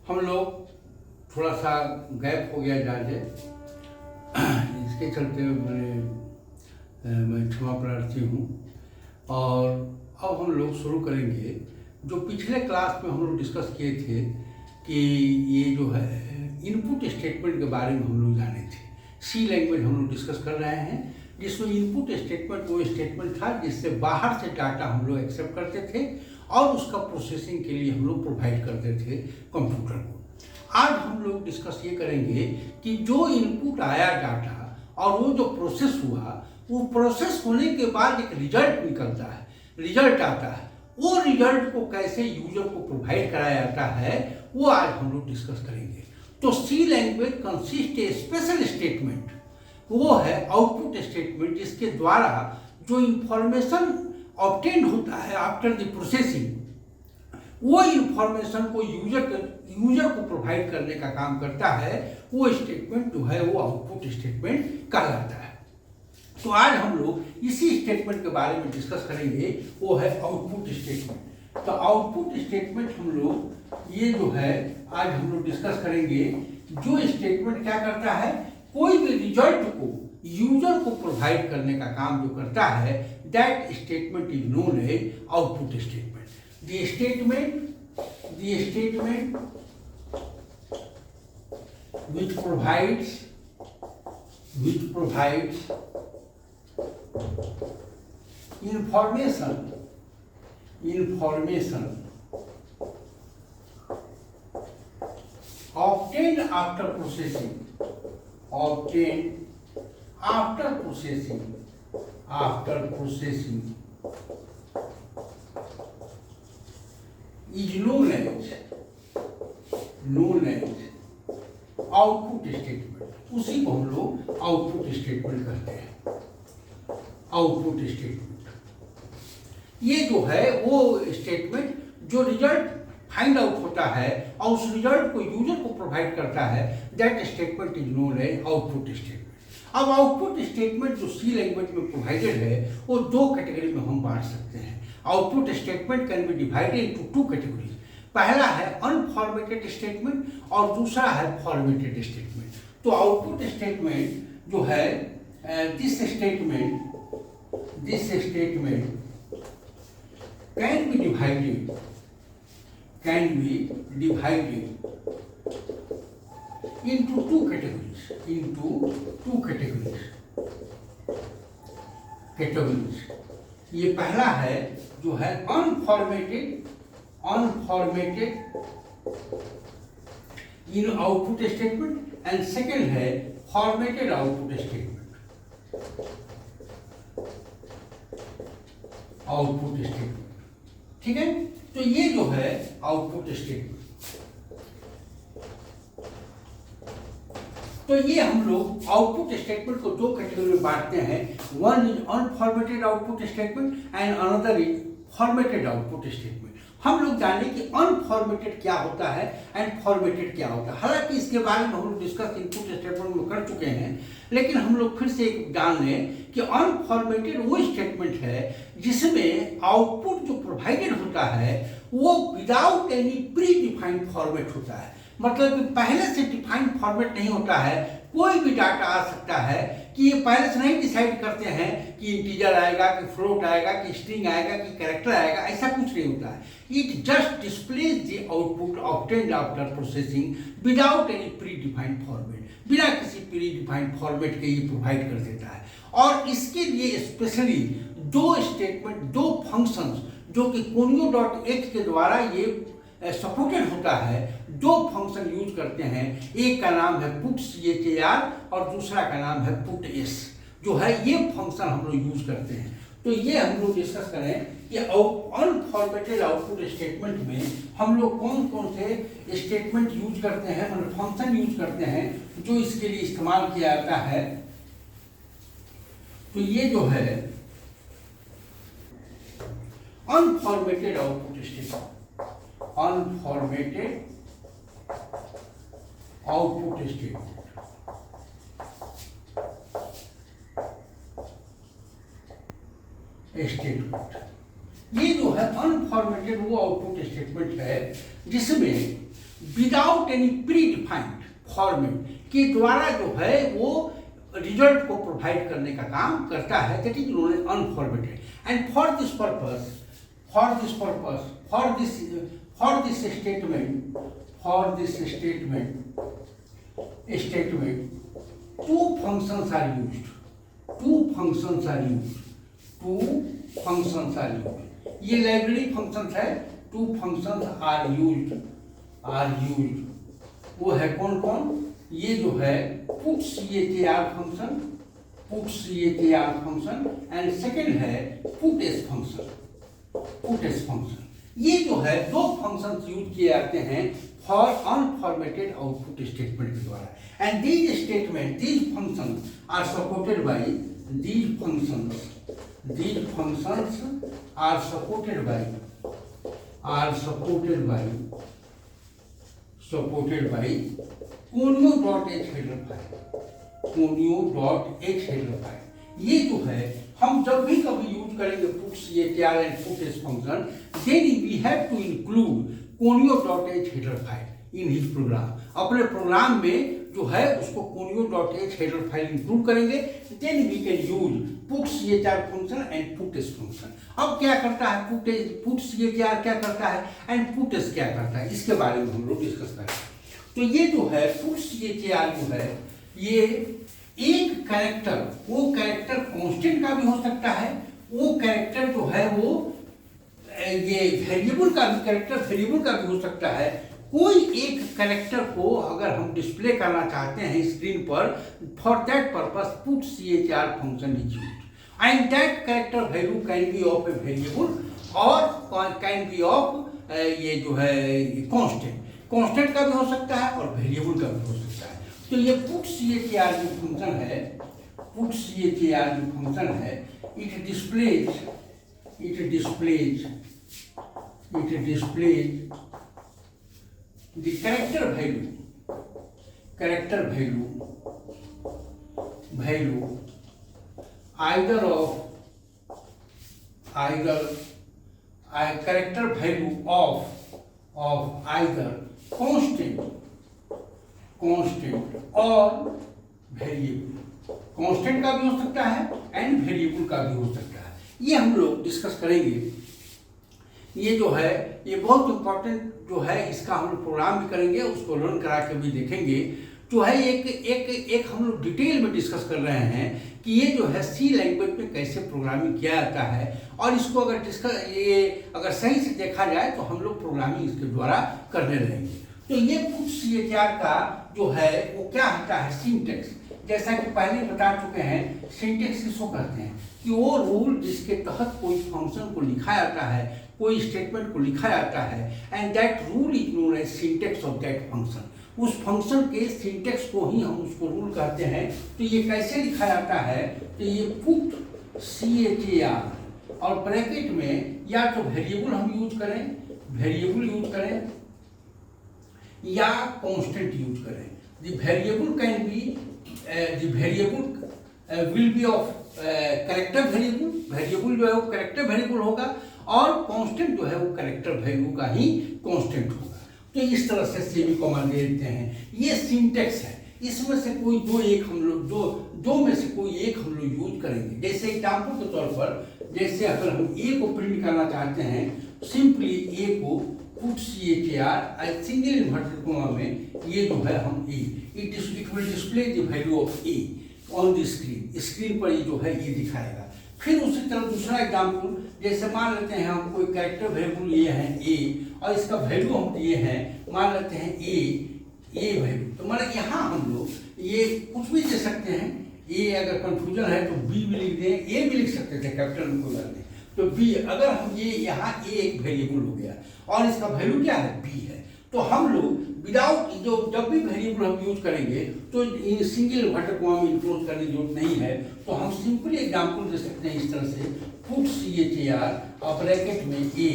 हम लोग थोड़ा सा गैप हो गया जाजे, इसके चलते मैं क्षमा प्रार्थी हूँ। और अब हम लोग शुरू करेंगे जो पिछले क्लास में हम लोग डिस्कस किए थे कि ये जो है इनपुट स्टेटमेंट के बारे में हम लोग जाने थे। सी लैंग्वेज हम लोग डिस्कस कर रहे हैं, जिसमें इनपुट स्टेटमेंट वो स्टेटमेंट था जिससे बाहर से डाटा हम लोग एक्सेप्ट करते थे और उसका प्रोसेसिंग के लिए हम लोग प्रोवाइड करते थे कंप्यूटर को। आज हम लोग डिस्कस ये करेंगे कि जो इनपुट आया डाटा और वो जो प्रोसेस हुआ, वो प्रोसेस होने के बाद एक रिजल्ट निकलता है, रिजल्ट आता है, वो रिजल्ट को कैसे यूजर को प्रोवाइड कराया जाता है वो आज हम लोग डिस्कस करेंगे। तो सी लैंग्वेज कंसिस्ट ए स्पेशल स्टेटमेंट, वो है आउटपुट स्टेटमेंट, जिसके द्वारा जो इंफॉर्मेशन ऑब्टेन होता है आफ्टर द प्रोसेसिंग, वो इंफॉर्मेशन को यूजर को प्रोवाइड करने का काम करता है। वो स्टेटमेंट जो है वो आउटपुट स्टेटमेंट कहलाता है। तो आज हम लोग इसी स्टेटमेंट के बारे में डिस्कस करेंगे, वो है आउटपुट स्टेटमेंट। तो आउटपुट स्टेटमेंट हम लोग ये जो है आज हम लोग डिस्कस करेंगे। जो स्टेटमेंट क्या करता है, कोई भी रिजल्ट को यूजर को प्रोवाइड करने का काम जो करता है, that statement is known as output statement. The statement which provides information obtained after processing is known as output statement. उसी को हम लोग आउटपुट स्टेटमेंट कहते हैं। आउटपुट स्टेटमेंट ये जो है वो स्टेटमेंट जो रिजल्ट फाइंड आउट होता है और उस रिजल्ट को यूजर को प्रोवाइड करता है, that statement is known as output statement. अब आउटपुट स्टेटमेंट जो सी लैंग्वेज में प्रोवाइडेड है वो दो कैटेगरी में हम बांट सकते हैं। Output statement can be divided into two categories. पहला है अनफॉर्मेटेड स्टेटमेंट और दूसरा है फॉर्मेटेड स्टेटमेंट। तो आउटपुट स्टेटमेंट जो है this statement can be divided into two categories। ये पहला है जो है unformatted in output statement and second है फॉर्मेटेड आउटपुट स्टेटमेंट। ठीक है, तो ये जो है आउटपुट स्टेटमेंट। तो ये हम लोग आउटपुट स्टेटमेंट को दो कैटेगरी में बांटते हैं। One is unformatted output statement and another is formatted output statement. हम लोग जाने कि अनफॉर्मेटेड क्या होता है एंड फॉर्मेटेड क्या होता है। हालांकि इसके बारे में हम लोग डिस्कस इनपुट स्टेटमेंट में कर चुके हैं, लेकिन हम लोग फिर से जान लें कि अनफॉर्मेटेड वो स्टेटमेंट है जिसमें आउटपुट जो प्रोवाइडेड होता है वो without any pre defined format होता है। मतलब कि पहले से डिफाइंड फॉर्मेट नहीं होता है। कोई भी डाटा आ सकता है कि ये पहले से नहीं डिसाइड करते हैं कि इंटीजर आएगा कि फ्लोट आएगा कि स्ट्रिंग आएगा कि कैरेक्टर आएगा, ऐसा कुछ नहीं होता है। It just displays the output obtained after processing without any pre defined format. बिना किसी प्री डिफाइंड फॉर्मेट के ये प्रोवाइड कर देता है। और इसके लिए स्पेशली दो स्टेटमेंट, दो फंक्शंस जो कि conio.h के द्वारा ये सपोर्टेड होता है, दो फंक्शन यूज करते हैं। एक का नाम है पुट char और दूसरा का नाम है पुट s। जो है ये फंक्शन हम लोग यूज करते हैं। तो ये हम लोग डिस्कस करें कि अनफॉर्मेटेड आउटपुट स्टेटमेंट में हम लोग कौन कौन से स्टेटमेंट यूज करते हैं और फंक्शन यूज करते हैं जो इसके लिए इस्तेमाल किया जाता है। तो ये जो है unformatted output statement, unformatted output statement. ये जो है अनफॉर्मेटेड वो आउटपुट स्टेटमेंट है जिसमें without any pre defined format के द्वारा जो है वो रिजल्ट को प्रोवाइड करने का काम करता है, that is known as unformatted. And for this statement two functions are used, ये लाइब्रेरी फंक्शंस है, two functions are used, वो है कौन कौन, ये जो है putCHAR फंक्शन एंड सेकेंड है puts फंक्शन। ये जो है दो फंक्शंस यूज किए जाते हैं फॉर अनफॉर्मेटेड आउटपुट स्टेटमेंट के द्वारा। And these functions are supported by conio.h header file। ये जो है हम जब भी कभी यूज करेंगे putCHAR and puts function, then we have to include conio.h header file in his program। अपने प्रोग्राम में जो है उसको conio.h header file इंक्लूड करेंगे, then we can use putCHAR function and puts function. अब क्या करता है putCHAR क्या करता है एंड puts क्या करता है, इसके बारे में हम लोग डिस्कस करेंगे। तो ये जो है putCHAR जो है ये एक कैरेक्टर, वो कैरेक्टर कांस्टेंट का भी हो सकता है, वो कैरेक्टर जो है वो ये वेरिएबल का भी हो सकता है। कोई एक कैरेक्टर को अगर हम डिस्प्ले करना चाहते हैं स्क्रीन पर, for that purpose putCHAR function is used and that character value can be of a variable और कैन बी ऑफ ये जो है कांस्टेंट का भी हो सकता है और वेरिएबल का भी हो सकता है। तो ये putCHAR जो फंक्शन है it displays the character value either of character value of either constant और वेरिएबल। कांस्टेंट का भी हो सकता है एंड वेरिएबल का भी हो सकता है, ये हम लोग डिस्कस करेंगे। ये जो है ये बहुत इंपॉर्टेंट जो है, इसका हम लोग प्रोग्राम भी करेंगे, उसको लर्न करा के भी देखेंगे। जो है एक हम लोग डिटेल में डिस्कस कर रहे हैं कि ये जो है सी लैंग्वेज में कैसे प्रोग्रामिंग किया जाता है, और इसको अगर सही से देखा जाए तो हम लोग प्रोग्रामिंग इसके द्वारा करने रहेंगे। तो ये putCHAR का जो है वो क्या होता है, सिंटेक्स। जैसा कि पहले बता चुके हैं, सिंटेक्स किसको कहते हैं कि वो रूल जिसके तहत कोई फंक्शन को लिखा जाता है, कोई स्टेटमेंट को लिखा जाता है, and that rule is known as syntax of that function. उस फंक्शन के सिंटेक्स को ही हम उसको रूल कहते हैं। तो ये कैसे लिखा जाता है, तो ये putCHAR और ब्रैकेट में या तो वेरिएबल हम यूज करें या कांस्टेंट यूज करें। The variable will be of character variable जो है वो कैरेक्टर वेरिएबल होगा, और कांस्टेंट जो है वो कैरेक्टर वैल्यू का ही कांस्टेंट होगा। तो इस तरह से सेमी कॉमा दे देते हैं। ये सिंटेक्स है, इसमें से कोई दो में से कोई एक हम लोग यूज करेंगे। जैसे एग्जाम्पल के तौर पर, जैसे अगर हम ए को प्रिंट करना चाहते हैं, सिंपली ए को putCHAR सिंगल इन्वर्टेड कॉमा में ये जो है हम it will display the value of A on the screen पर ये जो है ये दिखाएगा। फिर उसी तरह दूसरा एग्जाम्पल, जैसे मान लेते हैं हम कोई कैरेक्टर वेरिएबल लिए हैं ए, और इसका वैल्यू हम दिए हैं, मान लेते हैं ए वैल्यू। तो मतलब यहाँ हम लोग ये कुछ भी दे सकते हैं। ए अगर कंफ्यूजन है तो बी भी लिख दें, ए भी लिख सकते थे, कैपिटल में कोई बात नहीं। तो बी अगर हम ये यहाँ ए एक वेरिएबल हो गया और इसका वैल्यू क्या है, बी है, तो हम लोग विदाउट जब भी वेरिएबल हम यूज करेंगे तो सिंगल इन्वर्टेड कॉमा में इंक्लूड करने की जरूरत नहीं है। तो हम सिंपली एग्जाम्पल दे सकते हैं इस तरह से, putCHAR और ब्रैकेट में ए।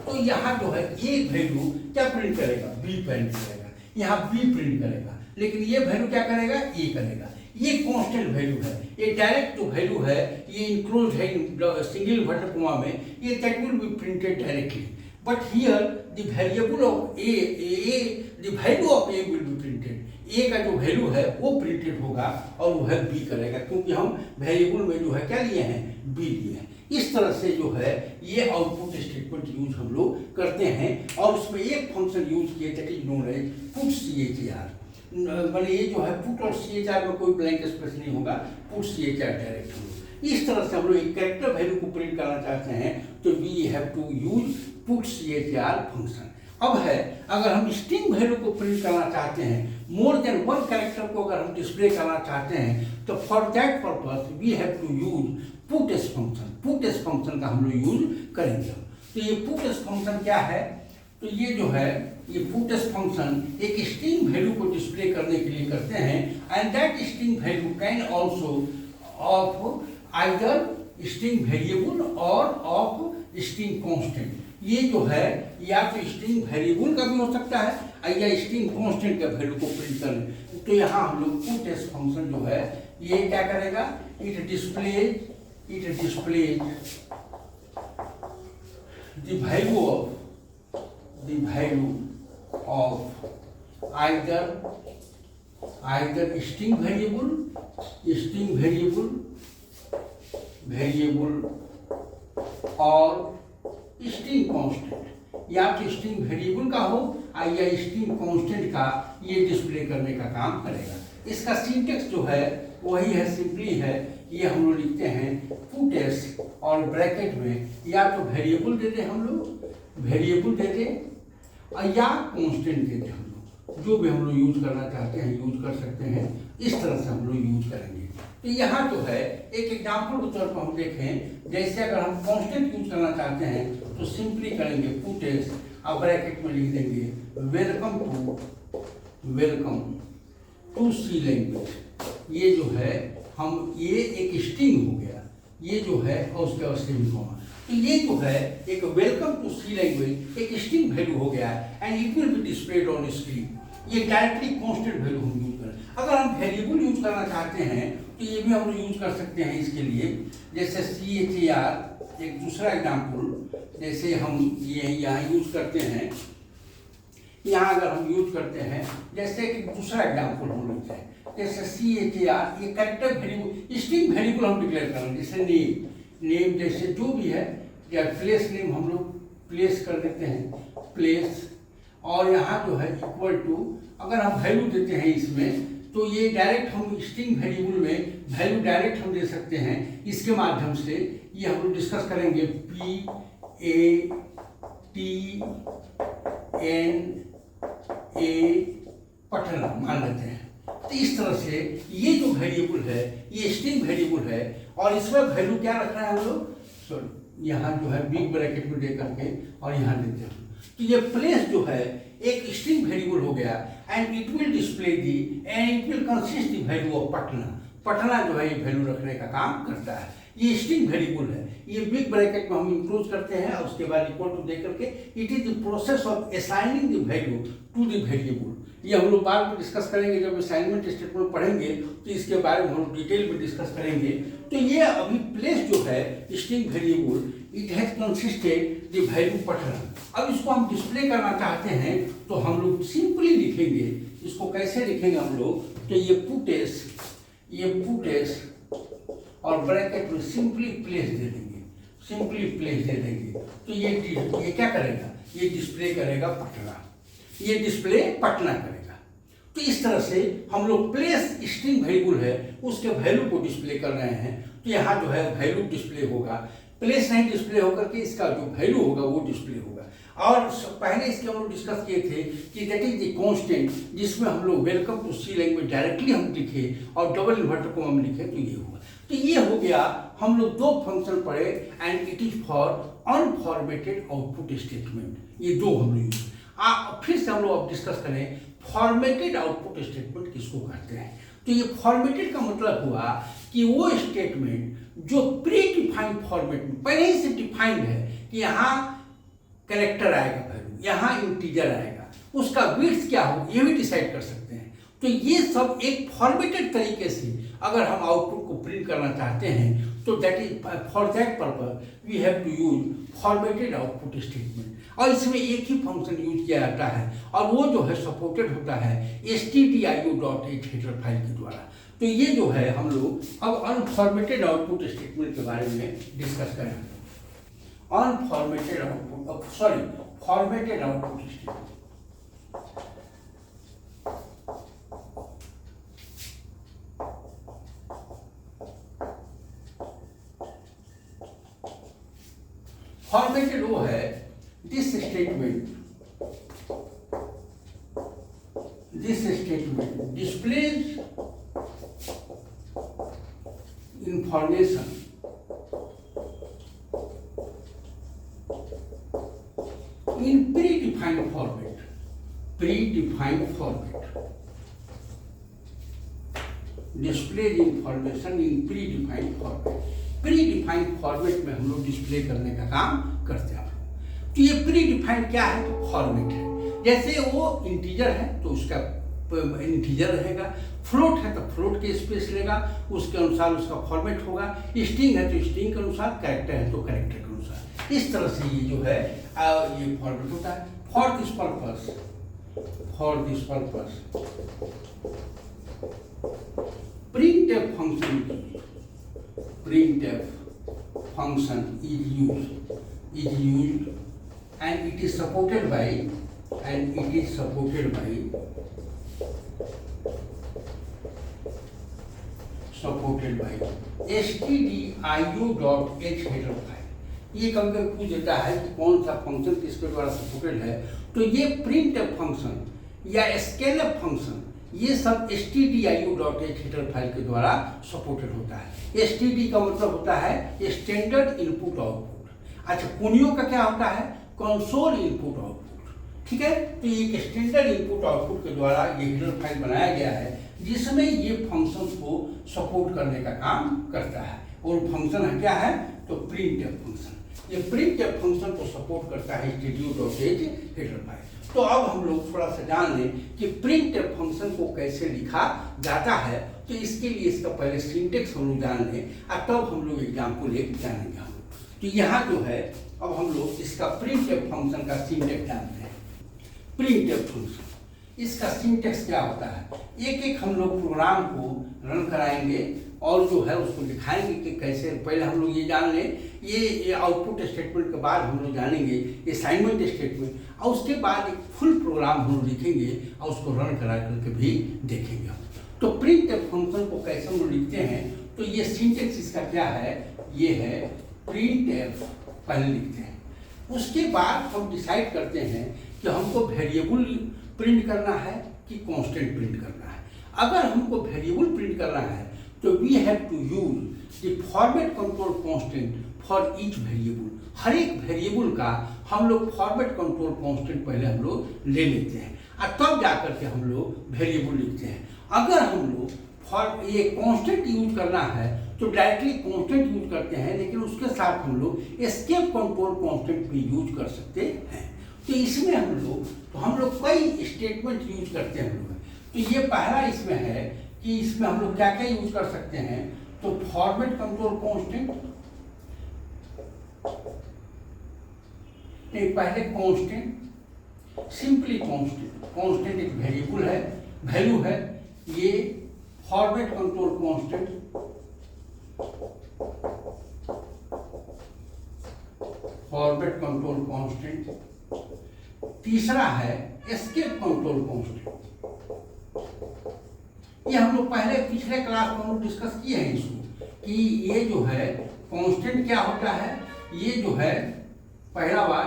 तो यहाँ जो है ए वैल्यू क्या प्रिंट करेगा, बी प्रिंट करेगा, यहाँ बी प्रिंट करेगा, लेकिन ये वैल्यू क्या करेगा, ए करेगा। ये कांस्टेंट वैल्यू है, ये डायरेक्ट जो वैल्यू है ये इंक्लूड है सिंगल इन्वर्टेड कॉमा में, ये that will be printed directly. but here the variable of the value of a will be printed. ए का जो वैल्यू है वो प्रिंटेड होगा और वो है बी करेगा, क्योंकि हम वेरिएबल में जो है क्या लिए हैं, बी लिए हैं। इस तरह से जो है ये आउटपुट स्टेटमेंट यूज हम लोग करते हैं और उसमें एक फंक्शन यूज किए that is known as put CHR। मतलब ये जो है पुट और CHR में कोई ब्लैंक स्पेस नहीं होगा, पुट CHR डायरेक्ट हम लोग इस तरह से हम लोग एक कैरेक्टर वैल्यू को प्रिंट करना चाहते हैं तो we have to use put CHR function. अब है अगर हम स्ट्रिंग वैल्यू को प्रिंट करना चाहते हैं, मोर देन वन कैरेक्टर को अगर हम डिस्प्ले करना चाहते हैं तो for that purpose we have to use puts function. Puts function का हम लोग यूज करेंगे। तो ये पुटस फंक्शन क्या है, तो ये जो है ये पुटस फंक्शन एक स्ट्रिंग वैल्यू को डिस्प्ले करने के लिए करते हैं and that string value can also of either string variable और ऑफ स्ट्रिंग कांस्टेंट। ये जो है या तो स्ट्रिंग वेरिएबल का भी हो सकता है या स्ट्रिंग कांस्टेंट का वैल्यू को प्रिंट करें। तो यहाँ हम लोग पुटस फंक्शन जो है ये क्या करेगा, it displays the value of either string variable और स्ट्रिंग कांस्टेंट, या तो स्ट्रिंग वेरिएबल का हो या स्ट्रिंग कांस्टेंट का ये डिस्प्ले करने का काम करेगा। इसका सिंटेक्स जो है वही है, सिंपली है, ये हम लोग लिखते हैं पुटस और ब्रैकेट में या तो वेरिएबल देते हम लोग, वेरिएबल देते या कांस्टेंट देते हम लोग, जो भी हम लोग यूज करना चाहते हैं यूज कर सकते हैं। इस तरह से हम लोग यूज करेंगे। तो यहाँ जो है एक एग्जाम्पल के तौर पर हम देखें, जैसे अगर हम कांस्टेंट यूज करना चाहते हैं तो सिंपली करेंगे पुटस और ब्रैकेट में लिख देंगे वेलकम टू सी लैंग्वेज। ये जो है हम ये एक स्ट्रिंग हो गया, ये जो है और उसके बाद सेमीकोलन। तो ये जो है एक वेलकम टू सी लैंग्वेज एक स्ट्रिंग वैल्यू हो गया and it will be displayed on screen. ये डायरेक्टली कांस्टेंट वैल्यू हम यूज करें। अगर हम वेरिएबल यूज करना चाहते हैं तो ये भी हम यूज कर सकते हैं इसके लिए, जैसे CHR एक दूसरा एग्जाम्पल, जैसे हम ये यहाँ यूज करते हैं, यहाँ अगर हम यूज करते हैं जैसे कि दूसरा एग्जाम्पल हम लेते हैं, जैसे CHR ये कैरेक्टर वेरिएबल स्ट्रिंग वेरिएबल हम डिक्लेयर करेंगे, जैसे नेम जैसे जो भी है, या प्लेस नेम हम लोग प्लेस कर देते हैं प्लेस, और यहाँ जो है इक्वल टू अगर हम वैल्यू देते हैं इसमें तो ये डायरेक्ट हम स्ट्रिंग वेरिएबल में वैल्यू डायरेक्ट हम दे सकते हैं। इसके माध्यम से ये हम लोग डिस्कस करेंगे PATNA पटना मान लेते हैं। तो इस तरह से ये जो वेरिएबल है ये स्ट्रिंग वेरिएबल है और इसमें वैल्यू क्या रखना है हम लोग, सॉरी यहाँ जो है बिग ब्रैकेट में दे करके और यहाँ देते हैं। तो ये प्लेस जो है एक स्ट्रिंग वेरिएबल हो गया and it will display the and it will consist the value of Patna. Patna जो है ये वैल्यू रखने का काम करता है। ये स्ट्रिंग वेरिएबल है, ये बिग ब्रैकेट में हम इंक्लूड करते हैं और उसके बाद इक्वल टू दे करके it is the process of assigning the value to the variable. ये हम लोग बाद में डिस्कस करेंगे, जब असाइनमेंट स्टेटमेंट पढ़ेंगे तो इसके बारे में हम लोग डिटेल में डिस्कस करेंगे। तो ये अभी प्लेस जो है string variable it has consisted the value Patna. अब इसको हम डिस्प्ले करना चाहते हैं तो हम लोग सिंपली लिखेंगे, इसको कैसे लिखेंगे हम लोग, तो ये पुटस और ब्रैकेट में सिंपली प्लेस दे देंगे, तो ये क्या करेगा, ये डिस्प्ले करेगा पटना, ये डिस्प्ले पटना करेगा। तो इस तरह से हम लोग प्लेस स्ट्रिंग वेरिएबल है उसके वैल्यू को डिस्प्ले कर रहे हैं। तो यहाँ जो है वैल्यू डिस्प्ले होगा, प्लेस नहीं डिस्प्ले होकर के इसका जो वैल्यू होगा वो डिस्प्ले होगा। और पहले इसके हम लोग डिस्कस किए थे कि दैट इज द कांस्टेंट, जिसमें हम लोग welcome to C language directly हम लिखे और डबल इन्वर्टर को हम लिखे, तो ये हुआ। तो ये हो गया, हम लोग दो फंक्शन पढ़े and it is for unformatted output statement, ये दो हम लोग यूज। फिर से हम लोग अब डिस्कस करें फॉर्मेटेड आउटपुट स्टेटमेंट किसको कहते हैं। तो ये फॉर्मेटेड का मतलब हुआ कि वो स्टेटमेंट जो प्री डिफाइंड फॉर्मेट में पहले ही से डिफाइंड है कि यहाँ कैरेक्टर आएगा वैल्यू, यहाँ इंटीजर आएगा, उसका विड्थ क्या हो ये भी डिसाइड कर सकते हैं। तो ये सब एक फॉर्मेटेड तरीके से अगर हम आउटपुट को प्रिंट करना चाहते हैं तो that is for that purpose we have to use formatted output statement, और इसमें एक ही फंक्शन यूज किया जाता है और वो जो है सपोर्टेड होता है stdio.h हेडर फाइल के द्वारा। तो ये जो है हम लोग अब अनफॉर्मेटेड आउटपुट स्टेटमेंट के बारे में डिस्कस करेंगे। Unformatted output formatted output statement. Formatted वो है this statement displays information in predefined format, displays information in predefined format। Predefined format में हम लोग डिस्प्ले करने का काम करते हैं। तो ये प्रीडिफाइंड क्या है? तो फॉर्मेट है। जैसे वो इंटीजर है तो उसका इंटीजर रहेगा, फ्लोट है तो फ्लोट के स्पेस लेगा, उसके अनुसार उसका फॉर्मेट होगा, स्ट्रिंग है तो स्ट्रिंग के अनुसार, कैरेक्टर है तो कैरेक्टर के अनुसार। इस तरह से ये जो है ये फॉर्मेट होता है। For this purpose printf function is used and it is supported by stdio.h header file. ये कभी पूछ देता है कि कौन सा फंक्शन किसके द्वारा सपोर्टेड है, तो ये printf फंक्शन या scalef फंक्शन ये सब stdio.h हेडर फाइल के द्वारा सपोर्टेड होता है। std का मतलब होता है स्टैंडर्ड इनपुट आउटपुट। अच्छा, कुनियो का क्या होता है? Console input output. ठीक है, तो ये एक स्टैंडर्ड इनपुट आउटपुट के द्वारा ये हेडर फाइल बनाया गया है जिसमें ये फंक्शंस को सपोर्ट करने का काम करता है। और फंक्शन है क्या है? तो printf फंक्शन। ये printf फंक्शन को सपोर्ट करता है stdio.h हेडर फाइल। तो अब हम लोग थोड़ा सा जान लें कि printf फंक्शन को कैसे लिखा जाता है। तो इसके लिए इसका पहले सिंटेक्स हम लोग जान लें और तब हम लोग एग्जाम्पल एक जानेंगे। हम तो यहाँ जो है अब हम लोग इसका printf फंक्शन का सिंटेक्स जानते हैं। printf फंक्शन इसका सिंटेक्स क्या होता है? एक एक हम लोग प्रोग्राम को रन कराएंगे और जो है उसको दिखाएंगे कि कैसे। पहले हम लोग ये जान लें ये आउटपुट स्टेटमेंट के बाद हम लोग जानेंगे असाइनमेंट स्टेटमेंट, और उसके बाद एक फुल प्रोग्राम हम लोग लिखेंगे और उसको रन करा करके भी देखेंगे। तो printf फंक्शन को कैसे हम लोग लिखते हैं? तो ये सिंटेक्स इसका क्या है? ये है printf पहले लिखते हैं, उसके बाद हम डिसाइड करते हैं कि हमको वेरिएबल प्रिंट करना है कि कांस्टेंट प्रिंट करना है। अगर हमको वेरिएबल प्रिंट करना है तो we have to use the format control constant for each variable. हर एक वेरिएबल का हम लोग फॉर्मेट कंट्रोल कांस्टेंट पहले हम लोग ले लेते हैं और तब जाकर के हम लोग वेरिएबल लिखते हैं। अगर हम लोग ये कांस्टेंट यूज करना है तो डायरेक्टली कांस्टेंट यूज करते हैं, लेकिन उसके साथ हम लोग एस्केप कंट्रोल कांस्टेंट भी यूज कर सकते हैं। तो इसमें हम लोग कई स्टेटमेंट यूज करते हैं हम लोग। तो ये पहला इसमें है कि इसमें हम लोग क्या क्या यूज कर सकते हैं। तो फॉर्मेट कंट्रोल कांस्टेंट, पहले कांस्टेंट, सिंपली कांस्टेंट एक वेरिएबल है, वैल्यू है। ये फॉर्मेट कंट्रोल कांस्टेंट, तीसरा है एस्केप कंट्रोल कांस्टेंट। ये हम लोग पहले पिछले क्लास में हम लोग डिस्कस किए हैं इसको कि ये जो है कांस्टेंट क्या होता है। ये जो है पहला बार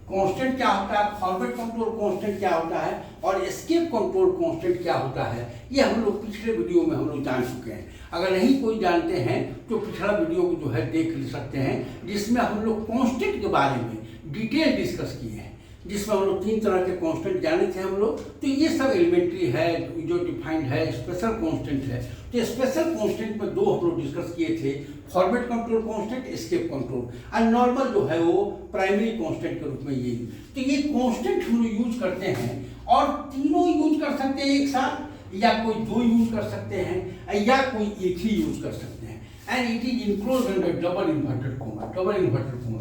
कांस्टेंट क्या होता है, फॉर्मेट कंट्रोल कांस्टेंट क्या होता है और एस्केप कंट्रोल कांस्टेंट क्या होता है, ये हम लोग पिछले वीडियो में हम लोग जान चुके हैं। अगर नहीं कोई जानते हैं तो पिछला वीडियो को जो है देख सकते हैं, जिसमें हम लोग कांस्टेंट के बारे में डिटेल डिस्कस किए हैं, जिसमें हम लोग 3 तरह के कांस्टेंट जाने थे हम लोग। तो ये सब एलिमेंट्री है, जो डिफाइंड है, स्पेशल कांस्टेंट है। तो स्पेशल कांस्टेंट में 2 हम लोग डिस्कस किए थे, format control constant, escape control, और नॉर्मल जो है वो प्राइमरी कांस्टेंट के रूप में ये। तो ये कांस्टेंट हम लोग यूज करते हैं और तीनों यूज कर सकते हैं एक साथ, या कोई 2 यूज कर सकते हैं, या कोई एक ही यूज कर सकते हैं। And it is enclose under double inverted coma, double inverted coma.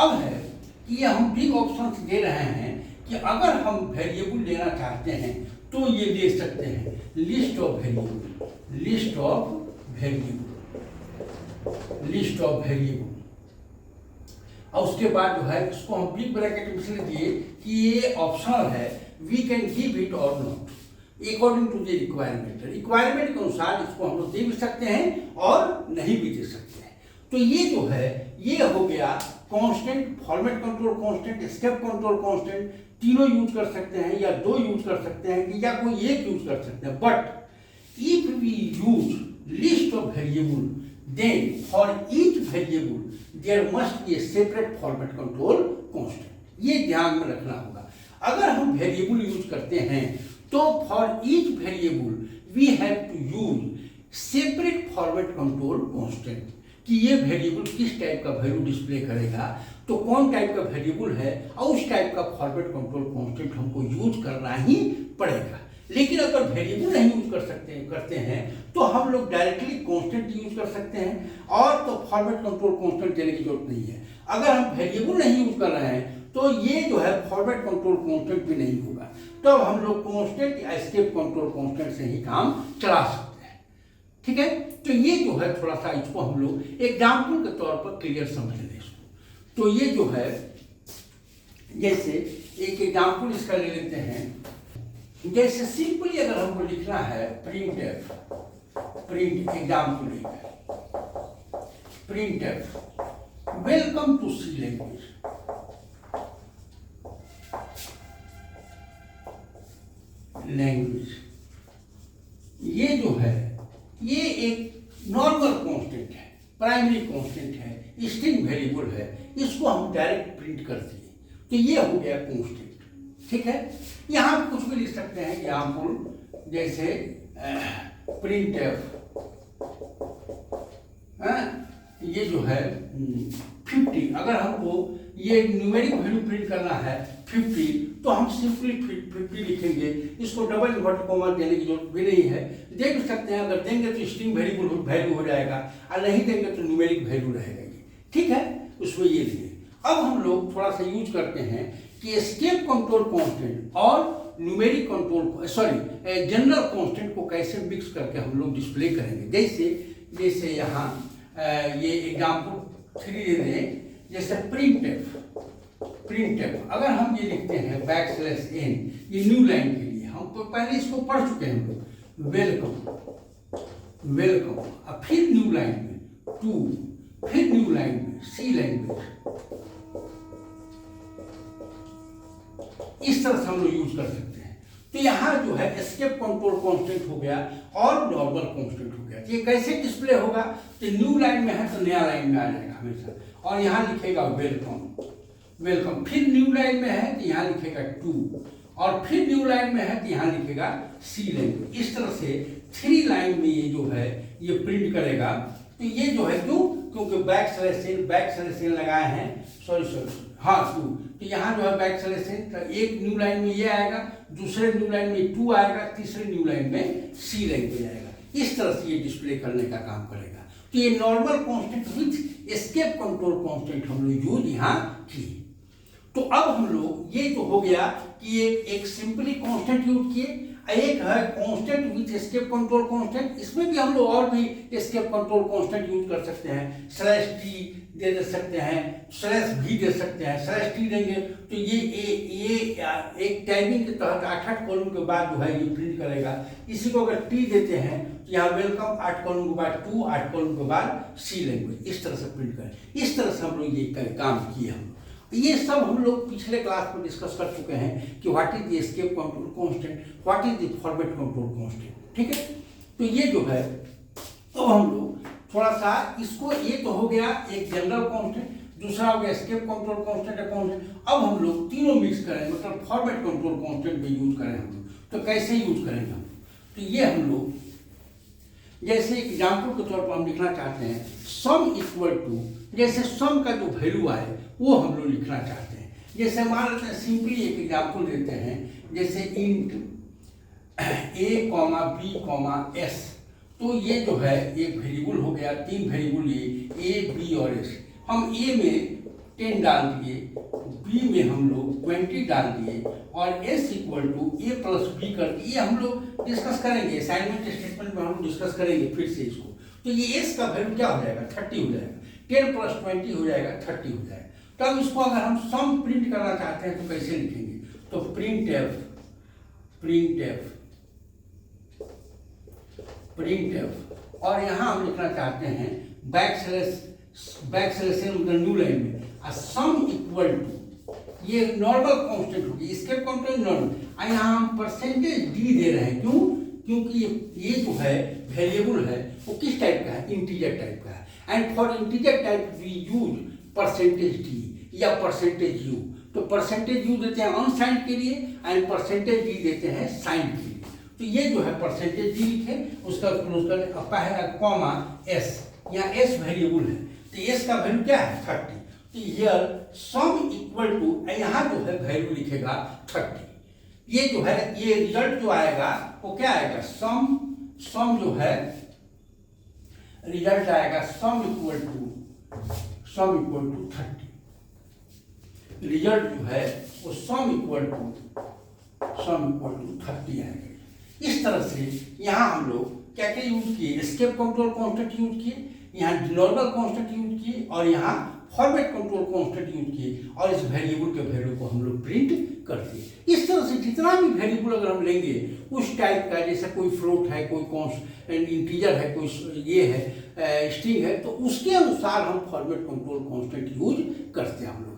अब है कि ये हम बिग ऑप्शंस दे रहे हैं कि अगर हम वेरिएबल लेना चाहते हैं तो ये ले सकते हैं, list of variable, list of variable, list of variable. और उसके बाद जो है इसको हम बिग ब्रैकेट में इसलिए दिए कि ये ऑप्शनल है, वी कैन गिव इट और not according to the requirement. Requirement के अनुसार इसको हम लोग दे भी सकते हैं और नहीं भी दे सकते हैं। तो ये जो है ये हो गया constant, format control constant, escape control constant, तीनों यूज कर सकते हैं या दो यूज कर सकते हैं या कोई एक यूज कर सकते हैं। But if we use list of variable then for each variable there must be a separate format control constant. ये ध्यान में रखना होगा। अगर हम वेरिएबल यूज करते हैं तो for each variable we have to use separate format control constant कि ये वेरिएबल किस टाइप का वैल्यू डिस्प्ले करेगा, तो कौन टाइप का वेरिएबल है और उस टाइप का फॉर्मेट कंट्रोल कांस्टेंट हमको यूज करना ही पड़ेगा। लेकिन अगर वेरिएबल नहीं यूज करते हैं तो हम लोग डायरेक्टली कांस्टेंट यूज कर सकते हैं और तो फॉर्मेट कंट्रोल कांस्टेंट देने की जरूरत नहीं है। अगर हम वेरिएबल नहीं यूज कर रहे हैं तो ये जो है फॉर्मेट कंट्रोल कांस्टेंट भी नहीं होगा, तो हम लोग कांस्टेंट या एस्केप कंट्रोल कांस्टेंट से ही काम चला सकते हैं। ठीक है, तो ये जो है थोड़ा सा इसको हम लोग एग्जाम्पल के तौर पर क्लियर समझ लें इसको। तो ये जो है जैसे एक एग्जाम्पल इसका ले लेते हैं, जैसे सिंपली अगर हमको लिखना है printf, print example printf welcome to C language, language. ये जो है ये एक नॉर्मल कांस्टेंट है, प्राइमरी कांस्टेंट है, स्ट्रिंग वेरिएबल है, इसको हम डायरेक्ट प्रिंट कर दिए तो ये हो गया कांस्टेंट। ठीक है, यहाँ पे कुछ भी लिख सकते हैं एग्जाम्पल जैसे प्रिंट एफ, ये जो है 50। अगर हमको ये न्यूमेरिक वैल्यू प्रिंट करना है 50 तो हम सिंपली 50 लिखेंगे, इसको डबल इन्वर्टेड कोमा देने की जरूरत भी नहीं है। दे भी सकते हैं, अगर देंगे तो स्ट्रिंग वेरिएबल वैल्यू हो जाएगा और नहीं देंगे तो न्यूमेरिक वैल्यू रहेगा ये। ठीक है, उसमें ये लिए। अब हम लोग थोड़ा सा यूज करते हैं कि एस्केप कंट्रोल कांस्टेंट और न्यूमेरिक कंट्रोल जनरल कांस्टेंट को कैसे मिक्स करके हम लोग डिस्प्ले करेंगे। जैसे यहाँ ये एग्जाम्पल 3 दे दें, जैसे प्रिंट एफ, प्रिंट एफ अगर हम ये लिखते हैं \n, ये न्यू लाइन के लिए हम तो पहले इसको पढ़ चुके हैं हम लोग, वेलकम वेलकम, अब फिर न्यू लाइन में 2, फिर न्यू लाइन में सी लैंग्वेज, इस तरह से हम लोग यूज कर सकते हैं। तो यहाँ जो है एस्केप कंट्रोल कांस्टेंट हो गया और नॉर्मल कांस्टेंट हो गया। ये कैसे डिस्प्ले होगा, तो न्यू लाइन में है तो नया लाइन में आ जाएगा हमेशा, और यहाँ लिखेगा वेलकम वेलकम, फिर न्यू लाइन में है तो यहाँ लिखेगा 2, और फिर न्यू लाइन में है तो यहाँ लिखेगा सी लैंग्वेज। इस तरह से 3 लाइन में ये जो है ये प्रिंट करेगा। तो ये जो है क्योंकि बैक / लगाए हैं, सॉरी हाँ 2, तो यहाँ जो है बैक / तो एक न्यू लाइन में ये आएगा, दूसरे न्यू लाइन में 2 आएगा, तीसरे न्यू लाइन में सी लैंग्वेज आएगा। इस तरह से ये डिस्प्ले करने का काम करेगा। तो ये normal constant with escape control constant हम लोग यूज यहाँ किए। तो अब हम लोग ये तो हो गया कि एक सिंपली कांस्टेंट यूज किए, एक है constant with escape control constant, इसमें भी हम लोग और भी एस्केप कंट्रोल कांस्टेंट यूज कर सकते हैं। /t दे सकते हैं, /v दे सकते हैं। /t देंगे तो ये एक टाइमिंग के तहत 8 कॉलम के बाद जो है ये प्रिंट करेगा। इसी को अगर t देते हैं तो यहाँ वेलकम 8 कॉलम के बाद 2, 8 कॉलम के बाद सी लैंग्वेज, इस तरह से प्रिंट करें। इस तरह से हम लोग ये काम किए। हम ये सब हम लोग पिछले क्लास में डिस्कस कर चुके हैं कि what is the escape control constant, what is the format control constant. ठीक है, तो ये जो है तो हम लोग थोड़ा सा इसको, ये तो हो गया एक जनरल कांस्टेंट, दूसरा हो गया एस्केप कंट्रोल कांस्टेंट है कांस्टेंट। अब हम लोग तीनों मिक्स करें, मतलब फॉर्मेट कंट्रोल कांस्टेंट भी यूज करें हम लोग, तो कैसे यूज करेंगे हम? तो ये हम लोग जैसे एग्जाम्पल के तौर पर हम लिखना चाहते हैं सम इक्वल टू, जैसे सम का जो वैल्यू आए वो हम लोग लिखना चाहते हैं। जैसे मान लेते हैं सिंपली एक एग्जाम्पल देते हैं, जैसे इंट a, b, s, तो ये जो है एक वेरिएबल हो गया, 3 वेरिएबल ये ए बी और एस। हम ए में 10 डाल दिए, बी में हम लोग 20 डाल दिए और S equal to A plus B कर दिए। ये हम लोग डिस्कस करेंगे असाइनमेंट स्टेटमेंट में, हम डिस्कस करेंगे फिर से इसको। तो ये एस का वैल्यू क्या हो जाएगा, 30 हो जाएगा, 10 प्लस 20 हो जाएगा, 30 हो जाएगा। तो अब इसको अगर हम सम प्रिंट करना चाहते हैं तो कैसे लिखेंगे, तो प्रिंट एफ और यहाँ हम लिखना चाहते हैं बैक स्लैश मतलब न्यू लाइन में सम इक्वल टू, ये नॉर्मल कांस्टेंट होगी, इसके कांस्टेंट नॉर्मल। यहाँ हम परसेंटेज डी दे रहे हैं, क्यों, क्योंकि ये जो है वेरिएबल है वो किस टाइप का है, इंटीजर टाइप का है। And for integer type we use percentage D या परसेंटेज यू। तो परसेंटेज यू देते हैं अनसाइंड के लिए एंड परसेंटेज डी देते हैं साइंड के लिए। तो ये जो है परसेंटेज डी लिखे, उसका क्लोज कर पहला कॉमा एस, यहाँ एस वेरिएबल है तो एस का वैल्यू क्या है 30। तो हियर सम इक्वल टू, यहाँ जो है वैल्यू लिखेगा 30। ये जो है ये रिजल्ट जो आएगा वो क्या आएगा, सम जो है रिजल्ट आएगा सम इक्वल टू 30। रिजल्ट जो है वो सम इक्वल टू 30 आएगा। इस तरह से यहाँ हम लोग क्या क्या यूज किए, एस्केप कंट्रोल कांस्टेंट यूज किए, यहाँ नॉर्मल कांस्टेंट यूज किए और यहाँ फॉर्मेट कंट्रोल कांस्टेंट यूज किए और इस वेरिएबल के वैल्यू को हम लोग प्रिंट कर दिए। इस तरह से जितना भी वेरिएबल अगर हम लेंगे उस टाइप का, जैसे कोई फ्लोट है, कोई इंटीजर है, कोई ये है स्ट्रिंग है, तो उसके अनुसार हम फॉर्मेट कंट्रोल कांस्टेंट यूज करते हैं हम लोग।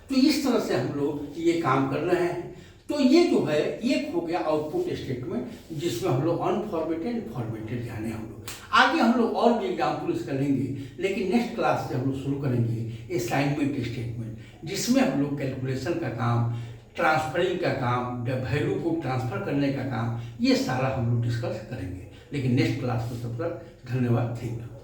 तो इस तरह से हम लोग ये काम कर रहे हैं। तो ये जो है एक हो गया आउटपुट स्टेटमेंट, जिसमें हम लोग अनफॉर्मेटेड फॉर्मेटेड जाने हम लोग। आगे हम लोग और भी एग्जाम्पल इसका लेंगे, लेकिन नेक्स्ट क्लास से हम लोग शुरू करेंगे असाइनमेंट स्टेटमेंट, जिसमें हम लोग कैलकुलेशन का काम, ट्रांसफरिंग का काम, वैल्यू को ट्रांसफर करने का काम, ये सारा हम लोग डिस्कस करेंगे। लेकिन नेक्स्ट क्लास में तब तक धन्यवाद, थैंक यू।